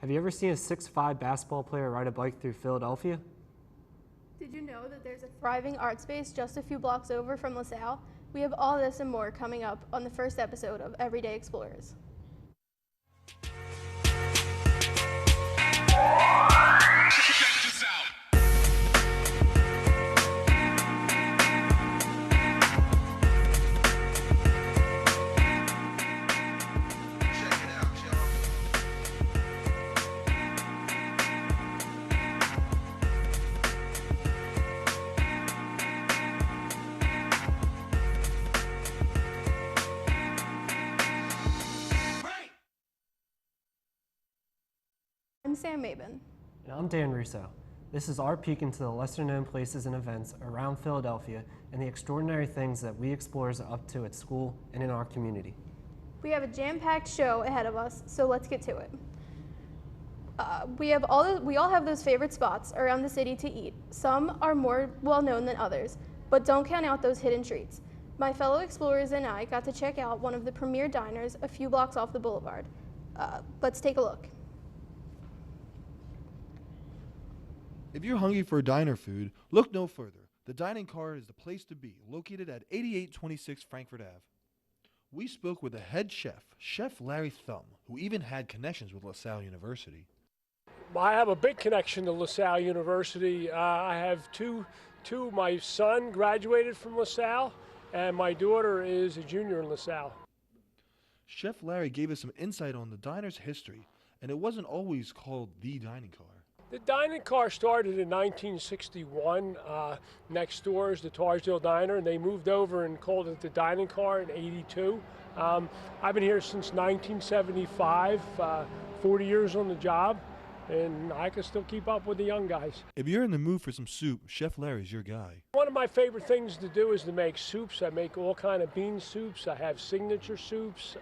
Have you ever seen a 6'5" basketball player ride a bike through Philadelphia? Did you know that there's a thriving art space just a few blocks over from LaSalle? We have all this and more coming up on the first episode of Everyday Explorers. I'm Sam Mabin. And I'm Dan Russo. This is our peek into the lesser-known places and events around Philadelphia and the extraordinary things that we explorers are up to at school and in our community. We have a jam-packed show ahead of us, so let's get to it. We all have those favorite spots around the city to eat. Some are more well-known than others, but don't count out those hidden treats. My fellow explorers and I got to check out one of the premier diners a few blocks off the boulevard. Let's take a look. If you're hungry for diner food, look no further. The dining car is the place to be, located at 8826 Frankfurt Ave. We spoke with the head chef, Chef Larry Thumb, who even had connections with LaSalle University. I have a big connection to LaSalle University. I have two. My son graduated from LaSalle, and my daughter is a junior in LaSalle. Chef Larry gave us some insight on the diner's history, and it wasn't always called the dining car. The dining car started in 1961. Next door is the Tarsdale Diner, and they moved over and called it the dining car in '82. I've been here since 1975, 40 years on the job, and I can still keep up with the young guys. If you're in the mood for some soup, Chef Larry's your guy. One of my favorite things to do is to make soups. I make all kind of bean soups. I have signature soups.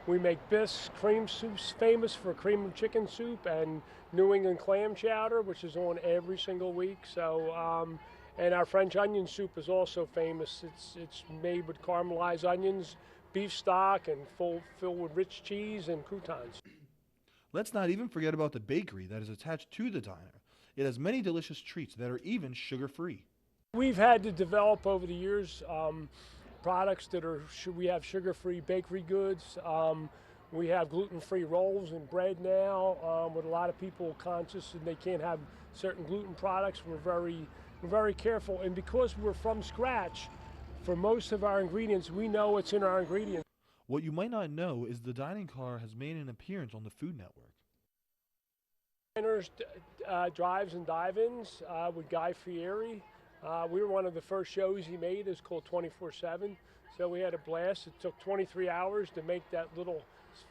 We make Biff's cream soups, famous for cream of chicken soup, and New England clam chowder, which is on every single week. So, and our French onion soup is also famous. It's made with caramelized onions, beef stock, and filled with rich cheese and croutons. Let's not even forget about the bakery that is attached to the diner. It has many delicious treats that are even sugar-free. We've had to develop over the years products that are, we have sugar-free bakery goods. We have gluten-free rolls and bread now. With a lot of people conscious and they can't have certain gluten products, we're very careful. And because we're from scratch, for most of our ingredients, we know what's in our ingredients. What you might not know is the dining car has made an appearance on the Food Network. Diners, drives and dive-ins with Guy Fieri. We were one of the first shows he made. It's called 24/7. So we had a blast. It took 23 hours to make that little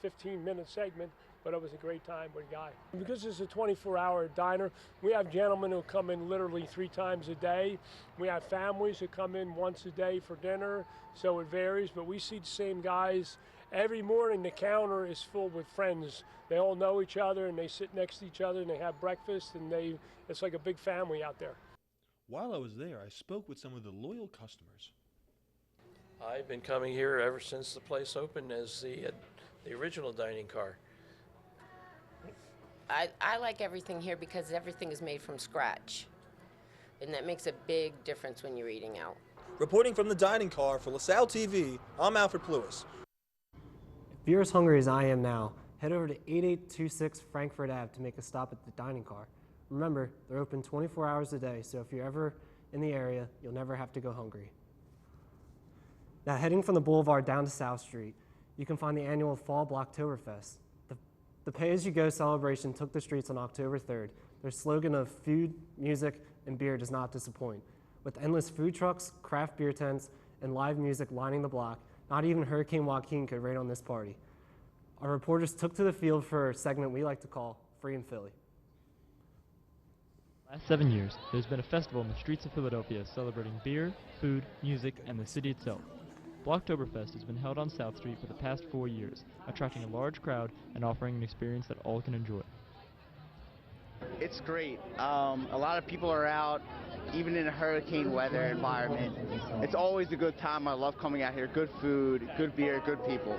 15-minute segment, but it was a great time with Guy. Because it's a 24-hour diner, we have gentlemen who come in literally 3 times a day. We have families who come in once a day for dinner, so it varies, but we see the same guys. Every morning the counter is filled with friends. They all know each other and they sit next to each other and they have breakfast and it's like a big family out there. While I was there, I spoke with some of the loyal customers. I've been coming here ever since the place opened as the original dining car. I like everything here because everything is made from scratch, and that makes a big difference when you're eating out. Reporting from the dining car for LaSalle TV, I'm Alfred Plewis. If you're as hungry as I am now, head over to 8826 Frankfurt Ave to make a stop at the dining car. Remember, they're open 24 hours a day, so if you're ever in the area, you'll never have to go hungry. Now, heading from the boulevard down to South Street, you can find the annual Fall Oktoberfest. The pay-as-you-go celebration took the streets on October 3rd. Their slogan of food, music, and beer does not disappoint. With endless food trucks, craft beer tents, and live music lining the block, not even Hurricane Joaquin could rain on this party. Our reporters took to the field for a segment we like to call Free in Philly. Last 7 years, there's been a festival in the streets of Philadelphia celebrating beer, food, music, and the city itself. Oktoberfest has been held on South Street for the past 4 years, attracting a large crowd and offering an experience that all can enjoy. It's great. A lot of people are out, even in a hurricane weather environment. It's always a good time. I love coming out here. Good food, good beer, good people.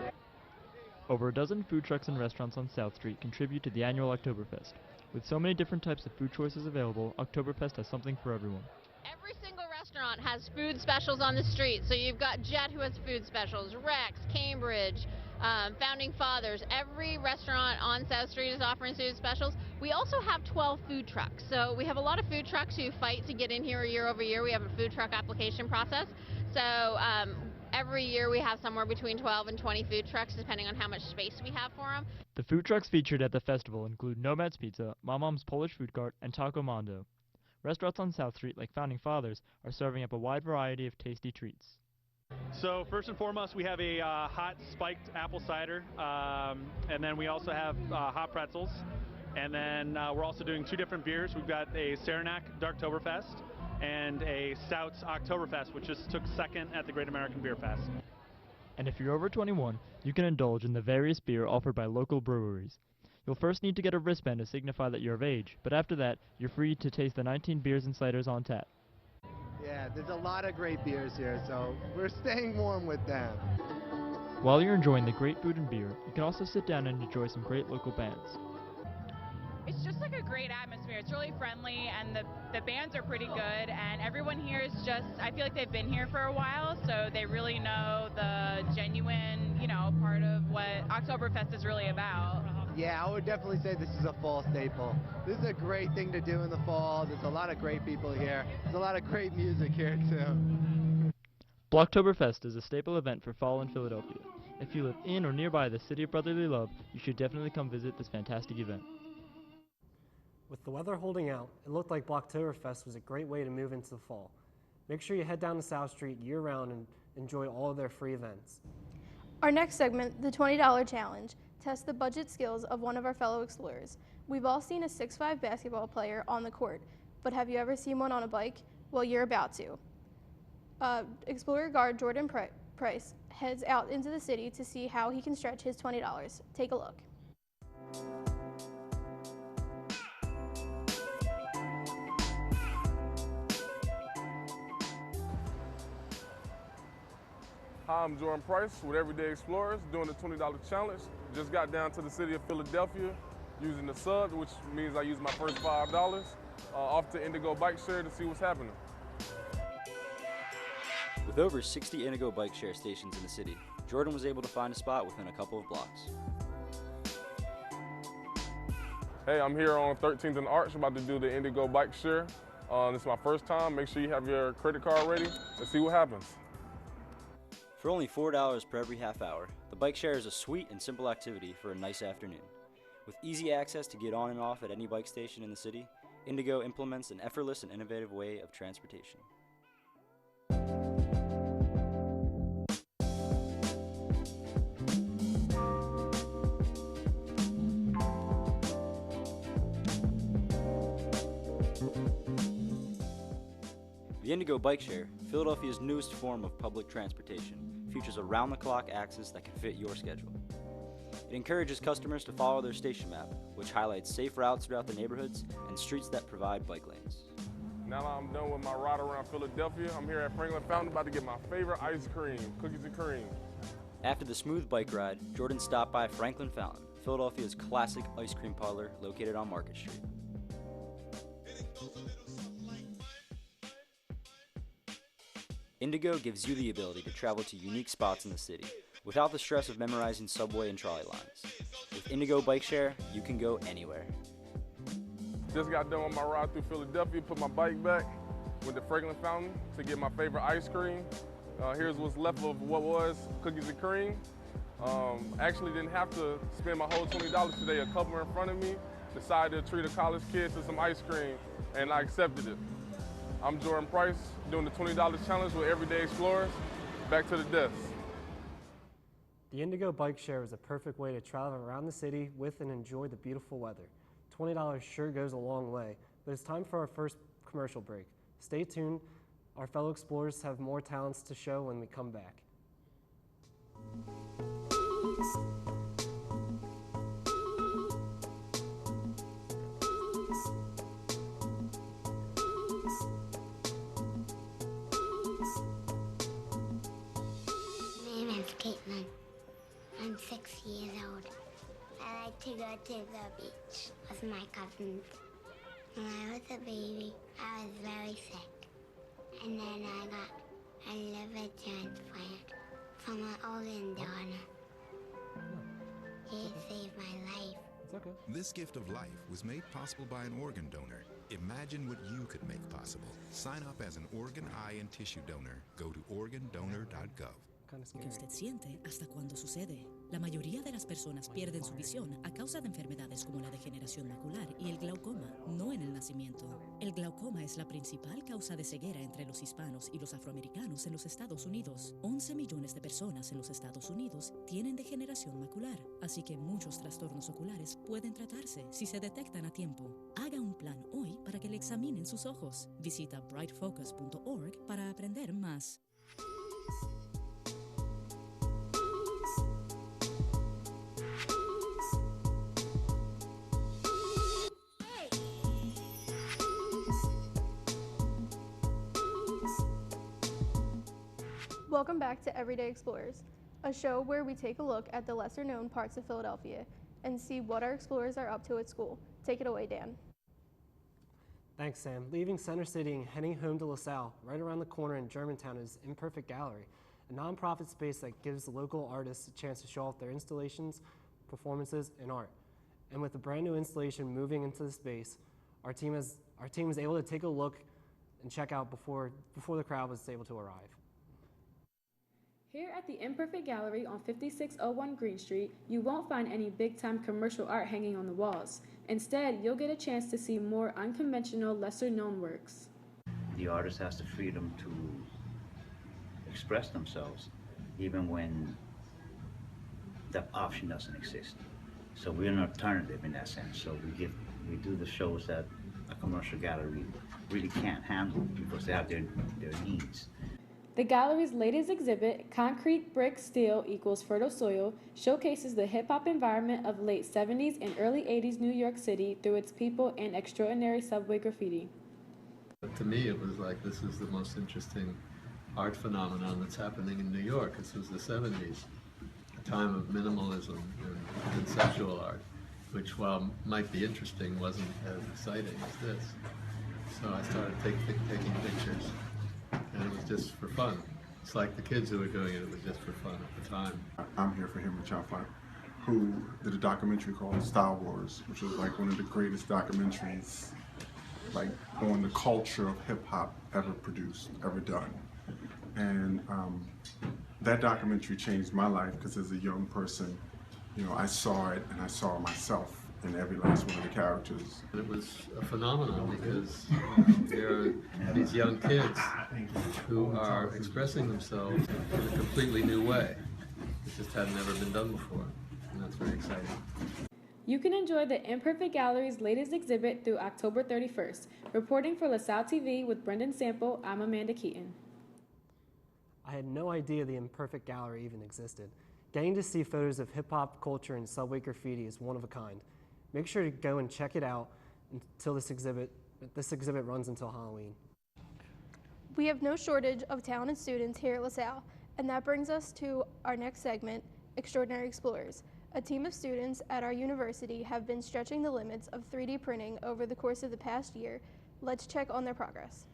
Over a dozen food trucks and restaurants on South Street contribute to the annual Oktoberfest. With so many different types of food choices available, Oktoberfest has something for everyone. Every single restaurant has food specials on the street. So you've got Jet, who has food specials, Rex, Cambridge, Founding Fathers. Every restaurant on South Street is offering food specials. We also have 12 food trucks. So we have a lot of food trucks who fight to get in here year over year. We have a food truck application process. So every year we have somewhere between 12 and 20 food trucks, depending on how much space we have for them. The food trucks featured at the festival include Nomad's Pizza, Mom's Polish Food Cart, and Taco Mondo. Restaurants on South Street, like Founding Fathers, are serving up a wide variety of tasty treats. So first and foremost, we have a hot spiked apple cider, and then we also have hot pretzels, and then we're also doing 2 different beers. We've got a Saranac Darktoberfest and a Stouts Oktoberfest, which just took second at the Great American Beer Fest. And if you're over 21, you can indulge in the various beer offered by local breweries. You'll first need to get a wristband to signify that you're of age, but after that, you're free to taste the 19 beers and ciders on tap. Yeah, there's a lot of great beers here, so we're staying warm with them. While you're enjoying the great food and beer, you can also sit down and enjoy some great local bands. It's just like a great atmosphere. It's really friendly, and the bands are pretty good, and everyone here is just, I feel like they've been here for a while, so they really know the genuine, part of what Oktoberfest is really about. Yeah, I would definitely say this is a fall staple. This is a great thing to do in the fall. There's a lot of great people here. There's a lot of great music here, too. Blocktoberfest is a staple event for fall in Philadelphia. If you live in or nearby the city of brotherly love, you should definitely come visit this fantastic event. With the weather holding out, it looked like Blocktoberfest was a great way to move into the fall. Make sure you head down to South Street year-round and enjoy all of their free events. Our next segment, the $20 challenge, tests the budget skills of one of our fellow explorers. We've all seen a 6'5" basketball player on the court, but have you ever seen one on a bike? Well, you're about to. Explorer guard Jordan Price heads out into the city to see how he can stretch his $20. Take a look. Hi, I'm Jordan Price with Everyday Explorers doing the $20 challenge. Just got down to the city of Philadelphia using the sub, which means I use my first $5, off to Indigo Bike Share to see what's happening. With over 60 Indigo bike share stations in the city, Jordan was able to find a spot within a couple of blocks. Hey, I'm here on 13th and Arch, about to do the Indigo Bike Share. This is my first time. Make sure you have your credit card ready. Let's see what happens. For only $4 per every half hour, the bike share is a sweet and simple activity for a nice afternoon. With easy access to get on and off at any bike station in the city, Indigo implements an effortless and innovative way of transportation. The Indigo Bike Share, Philadelphia's newest form of public transportation, features around-the-clock access that can fit your schedule. It encourages customers to follow their station map, which highlights safe routes throughout the neighborhoods and streets that provide bike lanes. Now that I'm done with my ride around Philadelphia, I'm here at Franklin Fountain about to get my favorite ice cream, cookies and cream. After the smooth bike ride, Jordan stopped by Franklin Fountain, Philadelphia's classic ice cream parlor located on Market Street. Indigo gives you the ability to travel to unique spots in the city without the stress of memorizing subway and trolley lines. With Indigo Bike Share, you can go anywhere. Just got done with my ride through Philadelphia, put my bike back, went to Franklin Fountain to get my favorite ice cream. Here's what's left of what was cookies and cream. Actually didn't have to spend my whole $20 today. A couple in front of me decided to treat a college kid to some ice cream, and I accepted it. I'm Jordan Price, doing the $20 challenge with Everyday Explorers. Back to the desk. The Indigo Bike Share is a perfect way to travel around the city with and enjoy the beautiful weather. $20 sure goes a long way, but it's time for our first commercial break. Stay tuned. Our fellow explorers have more talents to show when we come back. My name is Caitlin. I'm 6 years to the beach with my cousins. When I was a baby, I was very sick. And then I got a liver transplant from my organ donor. He saved my life. It's okay. This gift of life was made possible by an organ donor. Imagine what you could make possible. Sign up as an organ, eye, and tissue donor. Go to organdonor.gov. Que usted siente hasta cuando sucede. La mayoría de las personas pierden su visión a causa de enfermedades como la degeneración macular y el glaucoma, no en el nacimiento. El glaucoma es la principal causa de ceguera entre los hispanos y los afroamericanos en los Estados Unidos. 11 millones de personas en los Estados Unidos tienen degeneración macular, así que muchos trastornos oculares pueden tratarse si se detectan a tiempo. Haga un plan hoy para que le examinen sus ojos. Visita brightfocus.org para aprender más. Welcome back to Everyday Explorers, a show where we take a look at the lesser-known parts of Philadelphia and see what our explorers are up to at school. Take it away, Dan. Thanks, Sam. Leaving Center City and heading home to LaSalle, right around the corner in Germantown is Imperfect Gallery, a nonprofit space that gives local artists a chance to show off their installations, performances, and art. And with a brand new installation moving into the space, our team was able to take a look and check out before the crowd was able to arrive. Here at the Imperfect Gallery on 5601 Green Street, you won't find any big-time commercial art hanging on the walls. Instead, you'll get a chance to see more unconventional, lesser-known works. The artist has the freedom to express themselves, even when that option doesn't exist. So we're an alternative in that sense. So we do the shows that a commercial gallery really can't handle because they have their needs. The gallery's latest exhibit, Concrete, Brick, Steel equals Fertile Soil, showcases the hip-hop environment of late 70s and early 80s New York City through its people and extraordinary subway graffiti. To me, it was like, this is the most interesting art phenomenon that's happening in New York. This was the 70s, a time of minimalism and conceptual art, which, while might be interesting, wasn't as exciting as this. So I started taking pictures. And it was just for fun. It's like the kids who were doing it, it was just for fun at the time. I'm here for him and Chafai, who did a documentary called Star Wars, which was like one of the greatest documentaries like on the culture of hip hop ever produced, ever done. And that documentary changed my life because as a young person, you know, I saw it and I saw myself in every last one of the characters. It was a phenomenon because there are these young kids who are expressing themselves in a completely new way. It just had never been done before, and that's very exciting. You can enjoy the Imperfect Gallery's latest exhibit through October 31st. Reporting for LaSalle TV with Brendan Sample, I'm Amanda Keaton. I had no idea the Imperfect Gallery even existed. Getting to see photos of hip-hop culture and subway graffiti is one of a kind. Make sure to go and check it out until this exhibit runs until Halloween. We have no shortage of talented students here at LaSalle, and that brings us to our next segment, Extraordinary Explorers. A team of students at our university have been stretching the limits of 3D printing over the course of the past year. Let's check on their progress.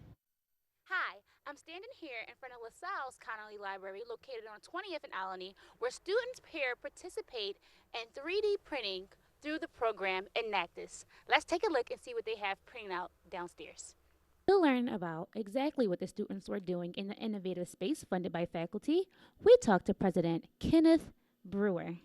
Hi, I'm standing here in front of LaSalle's Connolly Library located on 20th and Alany, where students here participate in 3D printing through the program Enactus. Let's take a look and see what they have printed out downstairs. To learn about exactly what the students were doing in the innovative space funded by faculty, we talked to President Kenneth Brewer.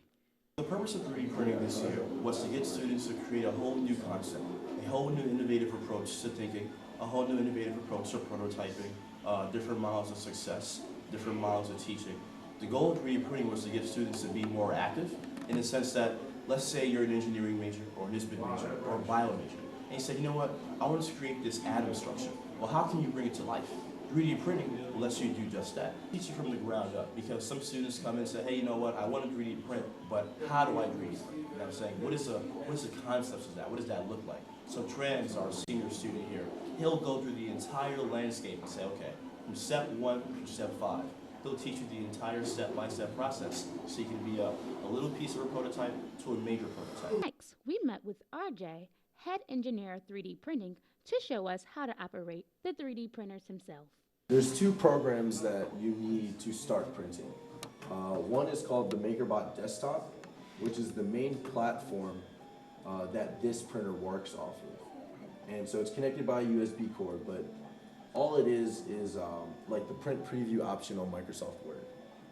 The purpose of 3D printing this year was to get students to create a whole new concept, a whole new innovative approach to thinking, a whole new innovative approach to prototyping, different models of success, different models of teaching. The goal of 3D printing was to get students to be more active in the sense that, let's say you're an engineering major or an ISBIT major or a bio major, and you say, you know what, I want to create this atom structure. Well, how can you bring it to life? 3D printing lets you do just that. Teach you from the ground up, because some students come in and say, hey, you know what, I want to 3D print, but how do I 3D print? You know what I'm saying? What is the concepts of that? What does that look like? So Trans, our senior student here, he'll go through the entire landscape and say, okay, from step 1 to step 5. He'll teach you the entire step-by-step process, so you can be a little piece of a prototype to a major prototype. Next, we met with RJ, head engineer of 3D printing, to show us how to operate the 3D printers himself. There's two programs that you need to start printing. One is called the MakerBot Desktop, which is the main platform that this printer works off of. And so it's connected by a USB cord, but all it is like the print preview option on Microsoft Word.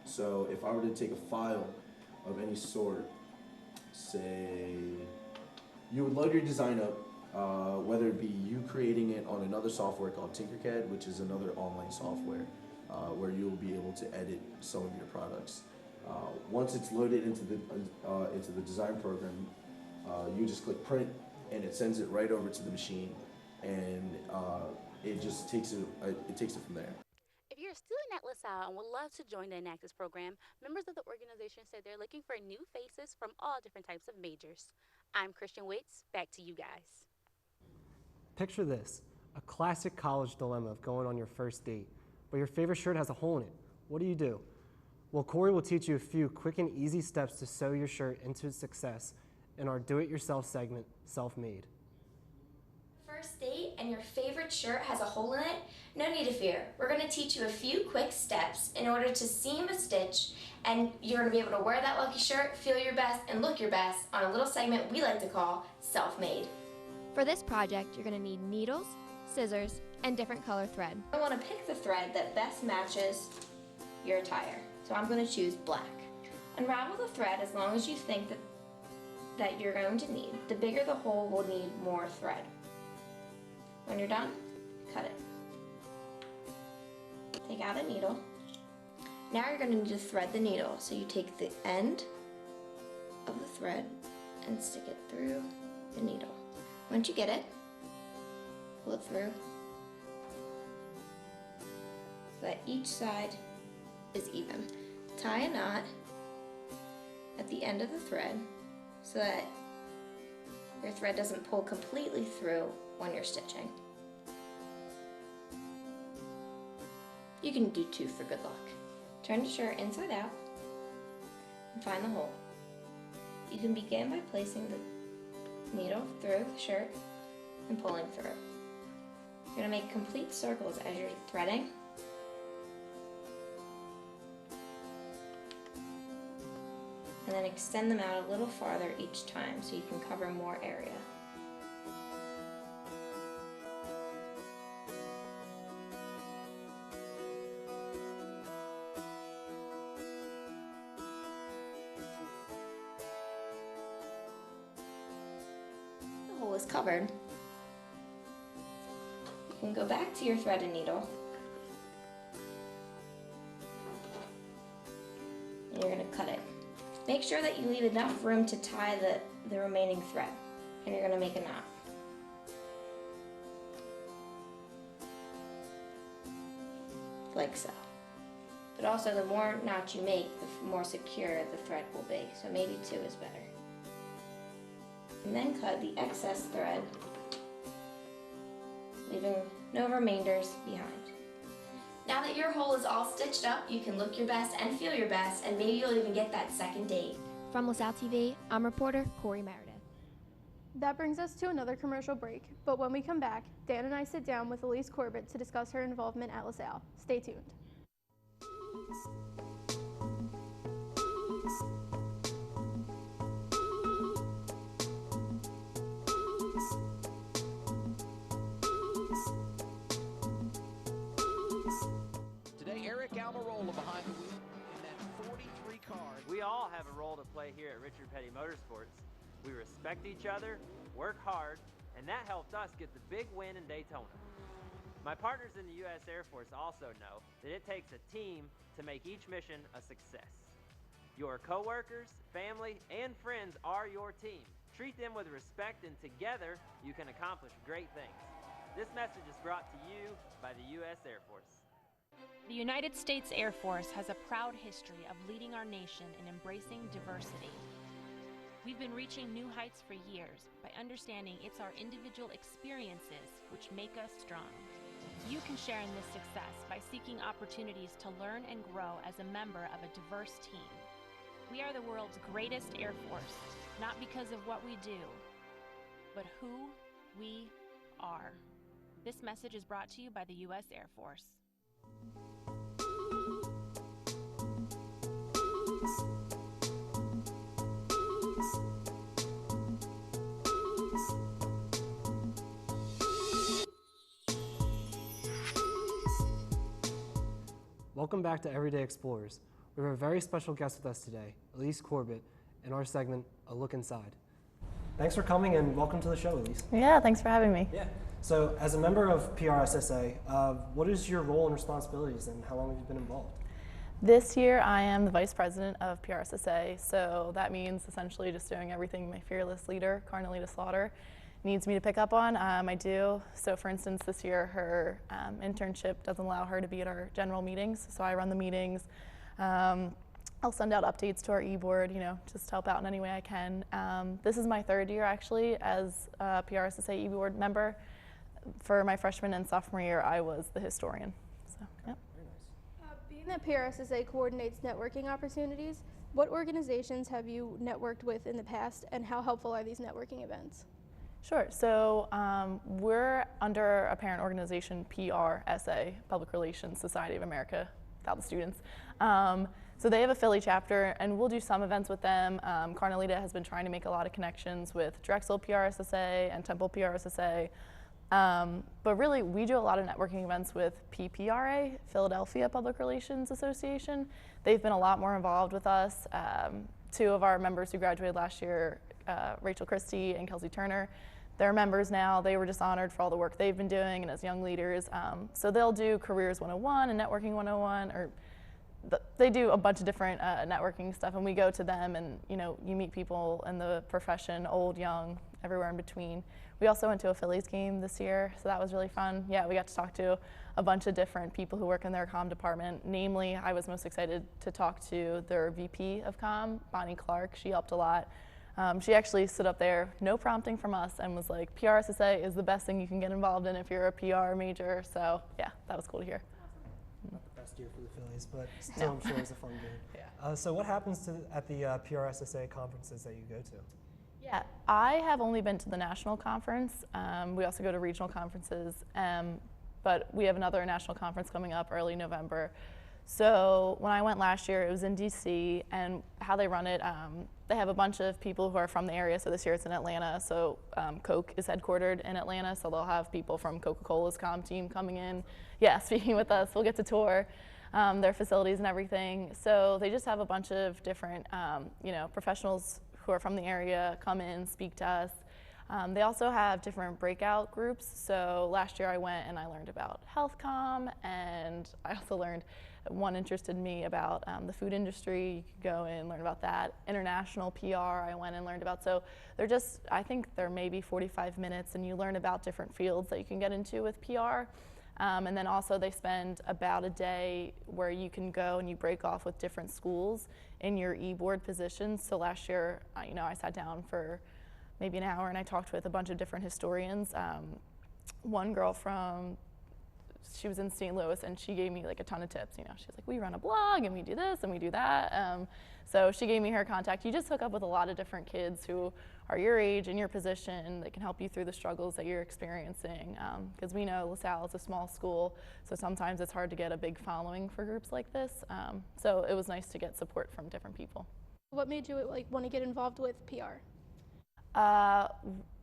So if I were to take a file of any sort, say, you would load your design up, whether it be you creating it on another software called Tinkercad, which is another online software where you'll be able to edit some of your products. Once it's loaded into the design program, you just click print, and it sends it right over to the machine, and it just takes it from there. If you're a student at LaSalle and would love to join the Enactus program, members of the organization said they're looking for new faces from all different types of majors. I'm Christian Waits. Back to you guys. Picture this, a classic college dilemma of going on your first date, but your favorite shirt has a hole in it. What do? Well, Corey will teach you a few quick and easy steps to sew your shirt into success in our do-it-yourself segment, Self-Made. First date and your favorite shirt has a hole in it? No need to fear. We're going to teach you a few quick steps in order to seam a stitch, and you're going to be able to wear that lucky shirt, feel your best, and look your best on a little segment we like to call Self-Made. For this project, you're going to need needles, scissors, and different color thread. I want to pick the thread that best matches your attire, so I'm going to choose black. Unravel the thread as long as you think that you're going to need. The bigger the hole will need more thread. When you're done, cut it. Take out a needle. Now you're going to need to thread the needle, so you take the end of the thread and stick it through the needle. Once you get it, pull it through so that each side is even. Tie a knot at the end of the thread so that your thread doesn't pull completely through when you're stitching. You can do two for good luck. Turn the shirt inside out and find the hole. You can begin by placing the needle through the shirt and pulling through. You're going to make complete circles as you're threading. And then extend them out a little farther each time so you can cover more area. The hole is covered. You can go back to your thread and needle. And you're going to cut it. Make sure that you leave enough room to tie the remaining thread, and you're going to make a knot. Like so. But also, the more knots you make, the more secure the thread will be, so maybe 2 is better. And then cut the excess thread, leaving no remainders behind. Now that your hole is all stitched up, you can look your best and feel your best, and maybe you'll even get that second date. From LaSalle TV, I'm reporter Corey Meredith. That brings us to another commercial break, but when we come back, Dan and I sit down with Elise Corbett to discuss her involvement at LaSalle. Stay tuned. Behind the wheel in that 43 car. We all have a role to play here at Richard Petty Motorsports. We respect each other, work hard, and that helped us get the big win in Daytona. My partners in the U.S. Air Force also know that it takes a team to make each mission a success. Your coworkers, family, and friends are your team. Treat them with respect, and together you can accomplish great things. This message is brought to you by the U.S. Air Force. The United States Air Force has a proud history of leading our nation in embracing diversity. We've been reaching new heights for years by understanding it's our individual experiences which make us strong. You can share in this success by seeking opportunities to learn and grow as a member of a diverse team. We are the world's greatest Air Force, not because of what we do, but who we are. This message is brought to you by the U.S. Air Force. Welcome back to Everyday Explorers. We have a very special guest with us today, Elise Corbett, in our segment, A Look Inside. Thanks for coming and welcome to the show, Elise. Yeah, thanks for having me. Yeah. So as a member of PRSSA, what is your role and responsibilities and how long have you been involved? This year I am the Vice President of PRSSA, so that means essentially just doing everything my fearless leader, Carnelita Slaughter, needs me to pick up on. I do. So for instance, this year her internship doesn't allow her to be at our general meetings, so I run the meetings. I'll send out updates to our e-board, just help out in any way I can. This is my third year actually as a PRSSA e-board member. For my freshman and sophomore year, I was the historian. So, yep. Very nice. Being that PRSSA coordinates networking opportunities, what organizations have you networked with in the past and how helpful are these networking events? Sure. So we're under a parent organization, PRSA, Public Relations Society of America, without the students. So they have a Philly chapter, and we'll do some events with them. Carnelita has been trying to make a lot of connections with Drexel PRSSA and Temple PRSSA. But really, we do a lot of networking events with PPRA, Philadelphia Public Relations Association. They've been a lot more involved with us. Two of our members who graduated last year, Rachel Christie and Kelsey Turner, they're members now. They were just honored for all the work they've been doing and as young leaders. So they'll do Careers 101 and Networking 101, or they do a bunch of different networking stuff, and we go to them and you meet people in the profession, old, young, everywhere in between. We also went to a Phillies game this year, so that was really fun. Yeah, we got to talk to a bunch of different people who work in their comm department. Namely, I was most excited to talk to their VP of comm, Bonnie Clark. She helped a lot. She actually stood up there, no prompting from us, and was like, PRSSA is the best thing you can get involved in if you're a PR major. So yeah, that was cool to hear. Not the best year for the Phillies, but still I'm sure it was a fun game. Yeah. So what happens at the PRSSA conferences that you go to? Yeah, I have only been to the national conference. We also go to regional conferences, but we have another national conference coming up early November. So when I went last year, it was in DC, and how they run it, they have a bunch of people who are from the area. So this year it's in Atlanta. So Coke is headquartered in Atlanta, so they'll have people from Coca-Cola's comm team coming in, speaking with us. We'll get to tour their facilities and everything. So they just have a bunch of different, professionals who are from the area come in, speak to us. They also have different breakout groups. So last year I went and I learned about health comm, and I also learned, one interested me about the food industry. You could go and learn about that. International PR I went and learned about. So they're just, I think they're maybe 45 minutes, and you learn about different fields that you can get into with PR. And then also they spend about a day where you can go and you break off with different schools in your e-board positions. So last year, I sat down for maybe an hour and I talked with a bunch of different historians. One girl she was in St. Louis, and she gave me like a ton of tips. She's like, we run a blog and we do this and we do that. So she gave me her contact. You just hook up with a lot of different kids who are your age and your position. They can help you through the struggles that you're experiencing. Because we know LaSalle is a small school, so sometimes it's hard to get a big following for groups like this. So it was nice to get support from different people. What made you want to get involved with PR?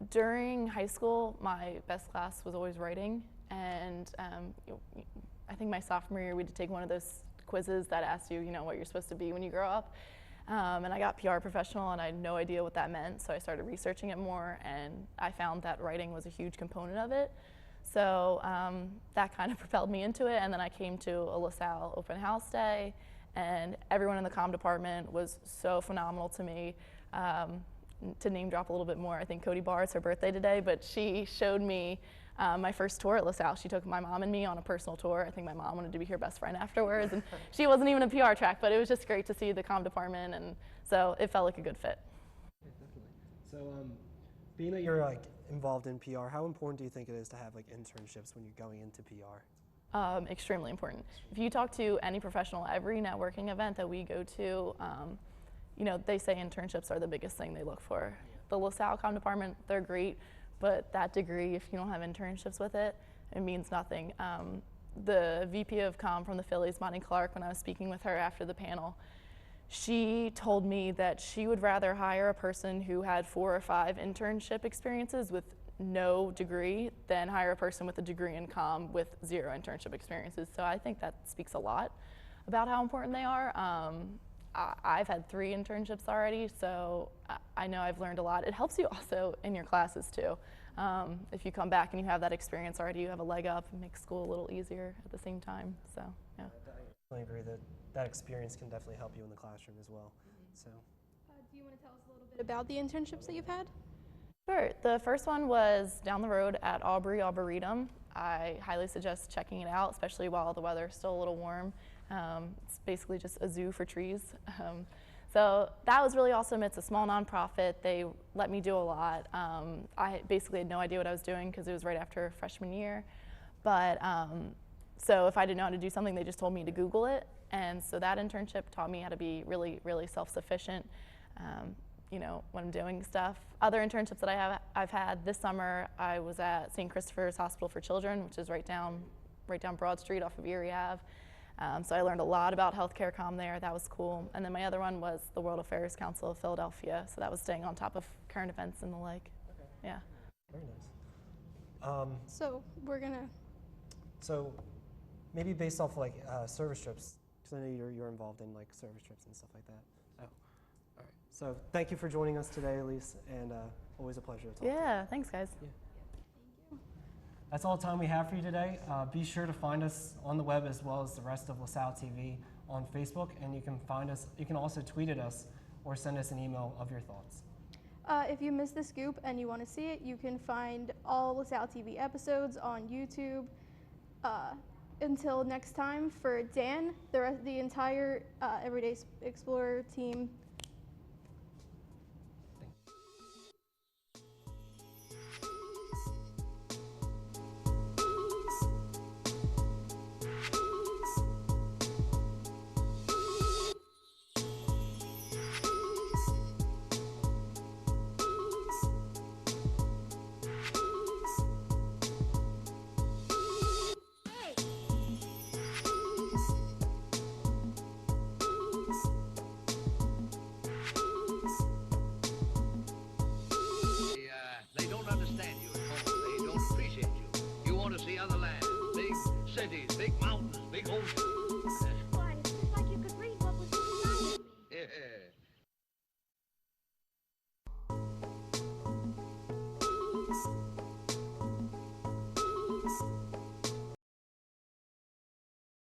During high school, my best class was always writing, and I think my sophomore year we did take one of those quizzes that asks you, what you're supposed to be when you grow up. And I got PR professional, and I had no idea what that meant, so I started researching it more, and I found that writing was a huge component of it. So that kind of propelled me into it, and then I came to a LaSalle open house day, and everyone in the comm department was so phenomenal to me. To name drop a little bit more, I think Cody Barr, it's her birthday today, but she showed me my first tour at LaSalle. She took my mom and me on a personal tour. I think my mom wanted to be her best friend afterwards, and she wasn't even a PR track, but it was just great to see the comm department, and so it felt like a good fit. Yeah, definitely. So being that you're involved in PR, how important do you think it is to have like internships when you're going into PR? Extremely important. If you talk to any professional, every networking event that we go to, you know, they say internships are the biggest thing they look for. The LaSalle Comm department, they're great, but that degree, if you don't have internships with it, it means nothing. The VP of Comm from the Phillies, Monty Clark, when I was speaking with her after the panel, she told me that she would rather hire a person who had 4 or 5 internship experiences with no degree than hire a person with a degree in comm with 0 internship experiences. So I think that speaks a lot about how important they are. I've had 3 internships already, so I know I've learned a lot. It helps you also in your classes too. If you come back and you have that experience already, you have a leg up and makes school a little easier at the same time. So yeah. I agree that that experience can definitely help you in the classroom as well. So, do you want to tell us a little bit about the internships that you've had? Sure. The first one was down the road at Aubrey Arboretum. I highly suggest checking it out, especially while the weather's still a little warm. It's basically just a zoo for trees. So that was really awesome. It's a small nonprofit. They let me do a lot. I basically had no idea what I was doing because it was right after freshman year. But so if I didn't know how to do something, they just told me to Google it. And so that internship taught me how to be really, really self-sufficient, you know, when I'm doing stuff. Other internships that I've had this summer, I was at St. Christopher's Hospital for Children, which is right down Broad Street off of Erie Ave. So I learned a lot about healthcare comm there. That was cool. And then my other one was the World Affairs Council of Philadelphia. So that was staying on top of current events and the like. Okay. Yeah. Very nice. So we're gonna. So maybe based off like service trips, because I know you're involved in like service trips and stuff like that. Oh, all right. So thank you for joining us today, Elise, and always a pleasure to talk to you. Yeah. Thanks, guys. Yeah. That's all the time we have for you today. Be sure to find us on the web as well as the rest of LaSalle TV on Facebook, and you can find us. You can also tweet at us or send us an email of your thoughts. If you missed the scoop and you want to see it, you can find all LaSalle TV episodes on YouTube. Until next time, for Dan, the entire Everyday Explorer team. They don't understand you at home. They don't appreciate you. You want to see other lands, big cities, big mountains, big oceans.